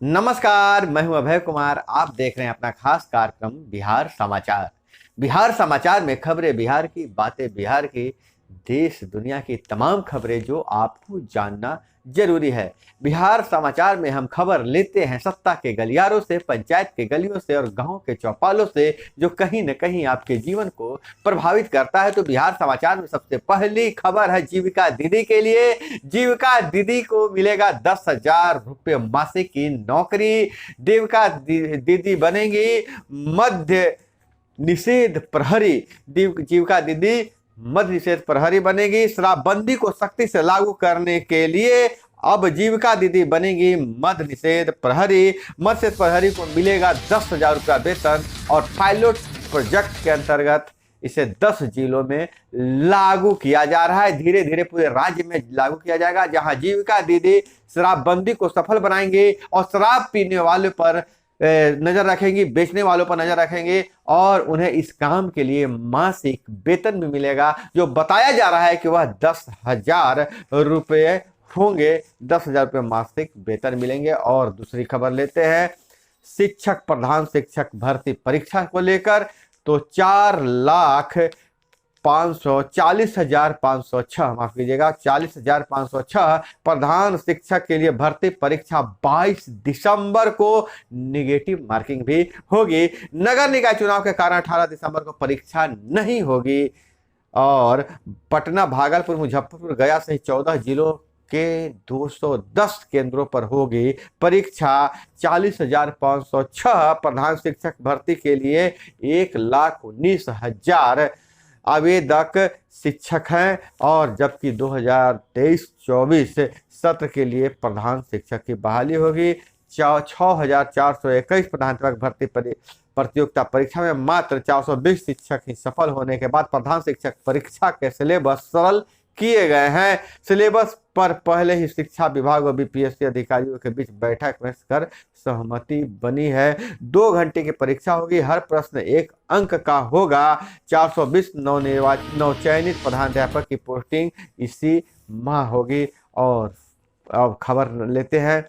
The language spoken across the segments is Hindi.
नमस्कार, मैं हूं अभय कुमार। आप देख रहे हैं अपना खास कार्यक्रम बिहार समाचार। बिहार समाचार में खबरें बिहार की, बातें बिहार की, देश दुनिया की तमाम खबरें जो आपको जानना जरूरी है। बिहार समाचार में हम खबर लेते हैं सत्ता के गलियारों से, पंचायत के गलियों से और गांव के चौपालों से, जो कहीं न कहीं आपके जीवन को प्रभावित करता है। तो बिहार समाचार में सबसे पहली खबर है जीविका दीदी के लिए। जीविका दीदी को मिलेगा 10,000 रुपये मासिक की नौकरी। जीविका दीदी बनेंगी मध्य निषेध प्रहरी। जीविका दीदी मध्य निषेध प्रहरी बनेगी। शराबबंदी को सख्ती से लागू करने के लिए अब जीविका दीदी बनेगी मध्य निषेध प्रहरी। मध्य प्रहरी को मिलेगा 10,000 रुपया वेतन और पायलट प्रोजेक्ट के अंतर्गत इसे 10 जिलों में लागू किया जा रहा है। धीरे धीरे पूरे राज्य में लागू किया जाएगा, जहां जीविका दीदी शराबबंदी को सफल बनाएंगे और शराब पीने वाले पर नजर रखेंगी, बेचने वालों पर नजर रखेंगे और उन्हें इस काम के लिए मासिक वेतन भी मिलेगा, जो बताया जा रहा है कि वह 10,000 रुपये होंगे। 10,000 रुपये मासिक वेतन मिलेंगे। और दूसरी खबर लेते हैं शिक्षक, प्रधान शिक्षक भर्ती परीक्षा को लेकर। तो 4,40,506 माफ कीजिएगा 40,506 प्रधान शिक्षक के लिए भर्ती परीक्षा 22 दिसंबर को निगेटिव मार्किंग भी होगी। नगर निकाय चुनाव के कारण 18 दिसंबर को परीक्षा नहीं होगी। और पटना, भागलपुर, मुजफ्फरपुर, गया सहित 14 जिलों के 210 केंद्रों पर होगी परीक्षा। 40,506 प्रधान शिक्षक भर्ती के लिए 1,19,000 आवेदक शिक्षक हैं। और जबकि 2023-24 सत्र के लिए प्रधान शिक्षक की बहाली होगी। 6,421 प्रधानाध्यापक भर्ती प्रतियोगिता परीक्षा में मात्र 420 शिक्षक ही सफल होने के बाद प्रधान शिक्षक परीक्षा के सिलेबस सरल किए गए हैं। सिलेबस पर पहले ही शिक्षा विभाग और बीपीएससी अधिकारियों के बीच बैठक में कर सहमति बनी है। 2 घंटे की परीक्षा होगी। हर प्रश्न 1 अंक का होगा। 420 नवचयनित प्रधानाध्यापक की पोस्टिंग इसी माह होगी। और अब खबर लेते हैं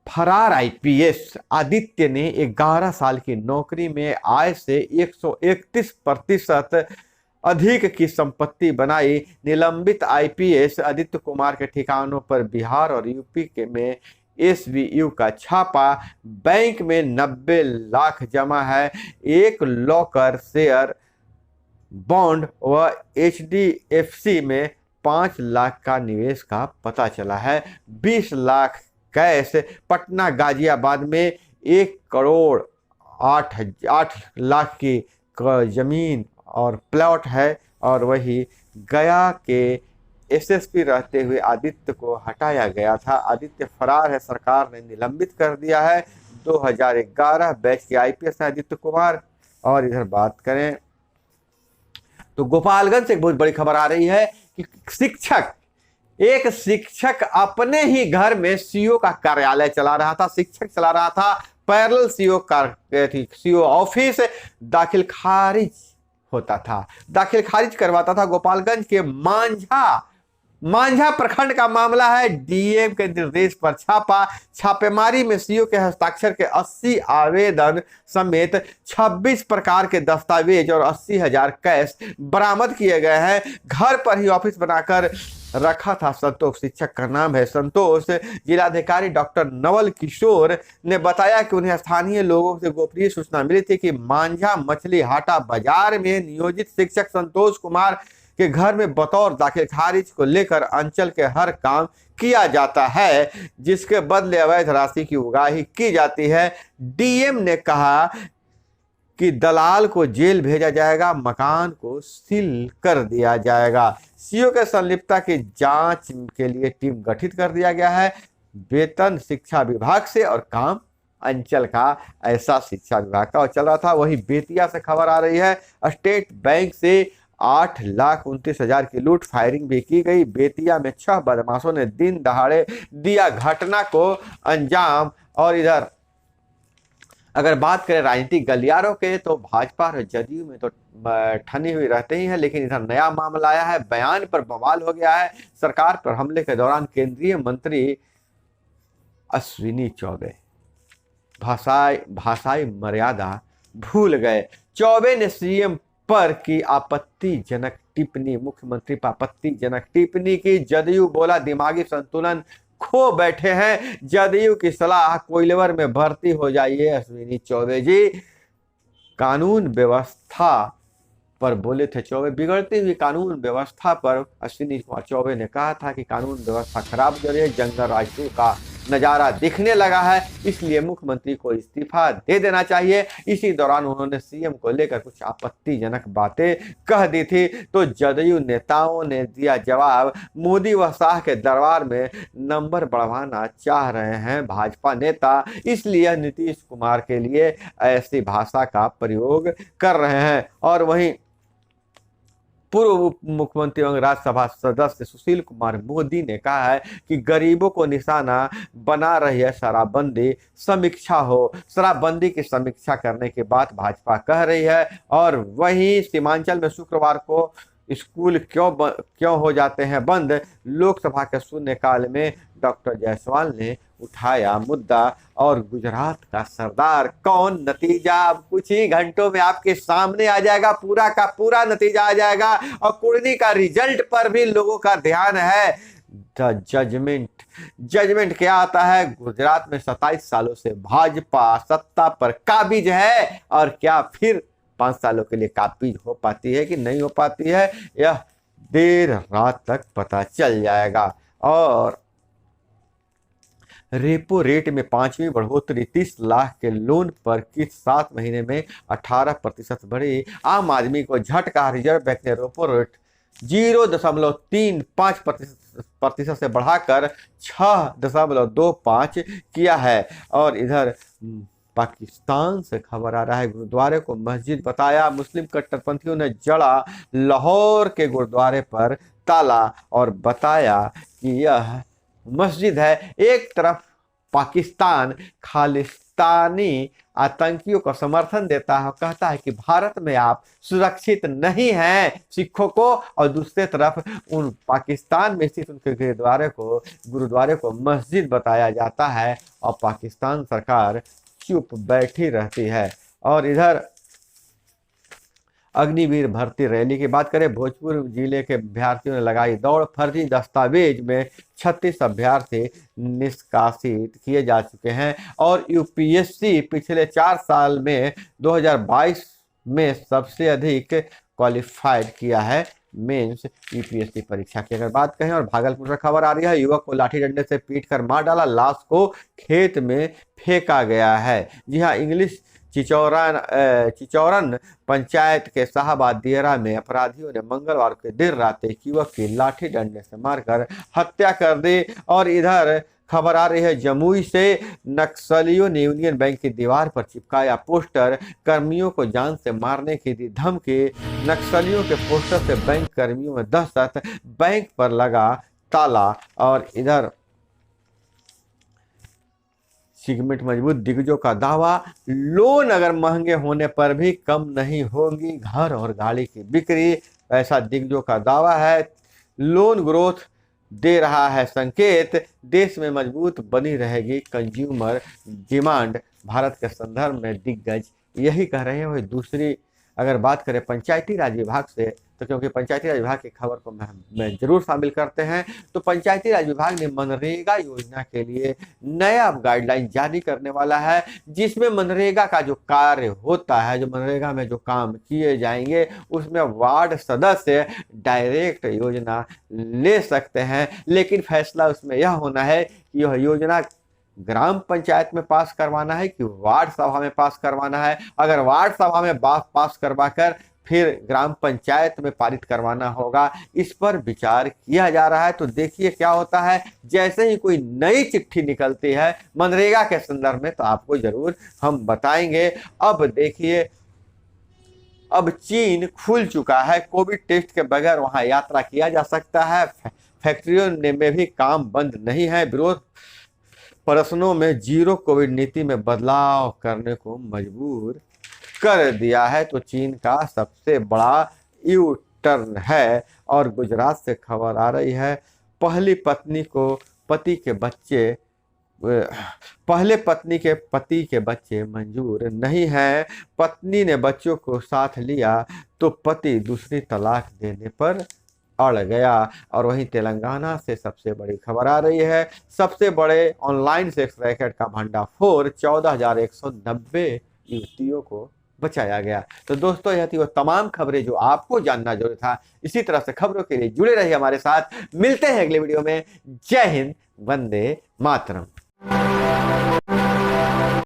फरार आईपीएस आदित्य ने 11 साल की नौकरी में आय से 131% अधिक की संपत्ति बनाई। निलंबित आईपीएस आदित्य कुमार के ठिकानों पर बिहार और यूपी के में एसवीयू का छापा। बैंक में 90 लाख जमा है। एक लॉकर, शेयर, बॉन्ड व एचडीएफसी में 5 लाख का निवेश का पता चला है। 20 लाख कैश। पटना गाजियाबाद में 1 करोड़ 8 लाख की जमीन और प्लॉट है। और वही गया के एसएसपी रहते हुए आदित्य को हटाया गया था। आदित्य फरार है, सरकार ने निलंबित कर दिया है। 2011 बैच के आईपीएस है आदित्य कुमार। और इधर बात करें तो गोपालगंज से एक बहुत बड़ी खबर आ रही है कि एक शिक्षक अपने ही घर में सीओ का कार्यालय चला रहा था। शिक्षक चला रहा था पैरेलल सीओ ऑफिस। दाखिल खारिज होता था, दाखिल खारिज करवाता था। गोपालगंज के मांझा प्रखंड का मामला है। डीएम के निर्देश पर छापा। छापेमारी में सीओ के हस्ताक्षर के 80 आवेदन समेत 26 प्रकार के दस्तावेज और 80,000 कैश बरामद किए गए हैं। घर पर ही ऑफिस बनाकर रखा था संतोष। शिक्षक का नाम है संतोष। जिलाधिकारी डॉक्टर नवल किशोर ने बताया कि उन्हें स्थानीय लोगों से गोपनीय सूचना मिली थी कि मांझा मछली हाटा बाजार में नियोजित शिक्षक संतोष कुमार के घर में बतौर दाखिल खारिज को लेकर अंचल के हर काम किया जाता है, जिसके बदले अवैध राशि की उगाही की जाती है। डीएम ने कहा कि दलाल को जेल भेजा जाएगा, मकान को सील कर दिया जाएगा। सीओ के संलिप्तता की जांच के लिए टीम गठित कर दिया गया है। वेतन शिक्षा विभाग से और काम अंचल का, ऐसा शिक्षा विभाग का चल रहा था। वही बेतिया से खबर आ रही है। स्टेट बैंक से 8,29,000 की लूट, फायरिंग भी की गई। बेतिया में 6 बदमाशों ने दिन दहाड़े दिया घटना को अंजाम। और इधर अगर बात करें राजनीतिक गलियारों के, तो भाजपा और जदयू में तो ठनी हुई रहते ही है, लेकिन इधर नया मामला आया है। बयान पर बवाल हो गया है। सरकार पर हमले के दौरान केंद्रीय मंत्री अश्विनी चौबे भाषाई मर्यादा भूल गए। चौबे ने सीएम पर की आपत्तिजनक टिप्पणी, मुख्यमंत्री पर आपत्तिजनक टिप्पणी की। जदयू बोला दिमागी संतुलन खो बैठे हैं, जदयू की सलाह कोइलवर में भर्ती हो जाइए। अश्विनी चौबे जी कानून व्यवस्था पर बोले थे चौबे। बिगड़ती हुई कानून व्यवस्था पर अश्विनी कुमार चौबे ने कहा था कि कानून व्यवस्था खराब हो रही है, जंगल राज 2 का नजारा दिखने लगा है, इसलिए मुख्यमंत्री को इस्तीफा दे देना चाहिए। इसी दौरान उन्होंने सीएम को लेकर कुछ आपत्तिजनक बातें कह दी थी, तो जदयू नेताओं ने दिया जवाब। मोदी व शाह के दरबार में नंबर बढ़वाना चाह रहे हैं भाजपा नेता, इसलिए नीतीश कुमार के लिए ऐसी भाषा का प्रयोग कर रहे हैं। और वहीं पूर्व उप मुख्यमंत्री एवं राज्यसभा सदस्य सुशील कुमार मोदी ने कहा है कि गरीबों को निशाना बना रही है शराबबंदी, समीक्षा हो। शराबबंदी की समीक्षा करने की बात भाजपा कह रही है। और वहीं सीमांचल में शुक्रवार को स्कूल क्यों हो जाते हैं बंद, लोकसभा के शून्यकाल में डॉक्टर जायसवाल ने उठाया मुद्दा। और गुजरात का सरदार कौन, नतीजा अब कुछ ही घंटों में आपके सामने आ जाएगा, पूरा का पूरा नतीजा आ जाएगा। और कुर्नी का रिजल्ट पर भी लोगों का ध्यान है। द जजमेंट क्या आता है? गुजरात में 27 सालों से भाजपा सत्ता पर काबिज है, और क्या फिर 5 सालों के लिए काबिज हो पाती है कि नहीं हो पाती है, यह देर रात तक पता चल जाएगा। और रेपो रेट में 5वीं बढ़ोतरी, 30 लाख के लोन पर किस्त 7 महीने में 18% बढ़ी। आम आदमी को झटका, रिजर्व बैंक ने रेपो रेट 0.35% से बढ़ाकर 6.25 किया है। और इधर पाकिस्तान से खबर आ रहा है, गुरुद्वारे को मस्जिद बताया, मुस्लिम कट्टरपंथियों ने जड़ा लाहौर के गुरुद्वारे पर ताला और बताया कि यह मस्जिद है। एक तरफ पाकिस्तान खालिस्तानी आतंकियों को समर्थन देता है, कहता है कि भारत में आप सुरक्षित नहीं हैं सिखों को, और दूसरी तरफ उन पाकिस्तान में स्थित उनके गुरुद्वारे को मस्जिद बताया जाता है, और पाकिस्तान सरकार चुप बैठी रहती है। और इधर अग्निवीर भर्ती रैली की बात करें, भोजपुर जिले के अभ्यर्थियों ने लगाई दौड़। फर्जी दस्तावेज में 36 अभ्यर्थी निष्कासित किए जा चुके हैं। और यूपीएससी पिछले 4 साल में 2022 में सबसे अधिक क्वालिफाइड किया है मेंस यूपीएससी परीक्षा की अगर बात कहें। और भागलपुर से खबर आ रही है, युवक को लाठी डंडे से पीटकर मार डाला, लाश को खेत में फेंका गया है। जी हाँ, इंग्लिश चिचौरन पंचायत के शाहबाद दियरा में अपराधियों ने मंगलवार के देर रात एक युवक की लाठी डंडे से मारकर हत्या कर दी। और इधर खबर आ रही है, जमुई से नक्सलियों ने यूनियन बैंक की दीवार पर चिपकाया पोस्टर, कर्मियों को जान से मारने की दी धमकी। नक्सलियों के पोस्टर से बैंक कर्मियों में दहशत, बैंक पर लगा ताला। और इधर सेगमेंट मजबूत, दिग्गजों का दावा, लोन अगर महंगे होने पर भी कम नहीं होगी घर और गाड़ी की बिक्री, ऐसा दिग्गजों का दावा है। लोन ग्रोथ दे रहा है संकेत, देश में मजबूत बनी रहेगी कंज्यूमर डिमांड। भारत के संदर्भ में दिग्गज यही कह रहे हैं। वही दूसरी अगर बात करें पंचायती राज विभाग से, तो क्योंकि पंचायती राज विभाग की खबर को मैं जरूर शामिल करते हैं, तो पंचायती राज विभाग ने मनरेगा योजना के लिए नया गाइडलाइन जारी करने वाला है, जिसमें मनरेगा का जो कार्य होता है, जो मनरेगा में जो काम किए जाएंगे, उसमें वार्ड सदस्य डायरेक्ट योजना ले सकते हैं। लेकिन फैसला उसमें यह होना है कि यह योजना ग्राम पंचायत में पास करवाना है कि वार्ड सभा में पास करवाना है। अगर वार्ड सभा में पास करवाकर फिर ग्राम पंचायत में पारित करवाना होगा, इस पर विचार किया जा रहा है। तो देखिए क्या होता है, जैसे ही कोई नई चिट्ठी निकलती है मनरेगा के संदर्भ में तो आपको जरूर हम बताएंगे। अब देखिए, अब चीन खुल चुका है, कोविड टेस्ट के बगैर वहां यात्रा किया जा सकता है। फैक्ट्रियों में भी काम बंद नहीं है। विरोध प्रदर्शनों में जीरो कोविड नीति में बदलाव करने को मजबूर कर दिया है। तो चीन का सबसे बड़ा यू टर्न है। और गुजरात से खबर आ रही है, पहली पत्नी को पति के बच्चे पहले पत्नी के पति के बच्चे मंजूर नहीं हैं, पत्नी ने बच्चों को साथ लिया तो पति दूसरी तलाक देने पर अड़ गया। और वहीं तेलंगाना से सबसे बड़ी खबर आ रही है, सबसे बड़े ऑनलाइन सेक्स रैकेट का भंडाफोड़, 14,190 युवतियों को बचाया गया। तो दोस्तों यह थी वो तमाम खबरें जो आपको जानना जरूरी था। इसी तरह से खबरों के लिए जुड़े रहिए हमारे साथ, मिलते हैं अगले वीडियो में। जय हिंद, वंदे मातरम।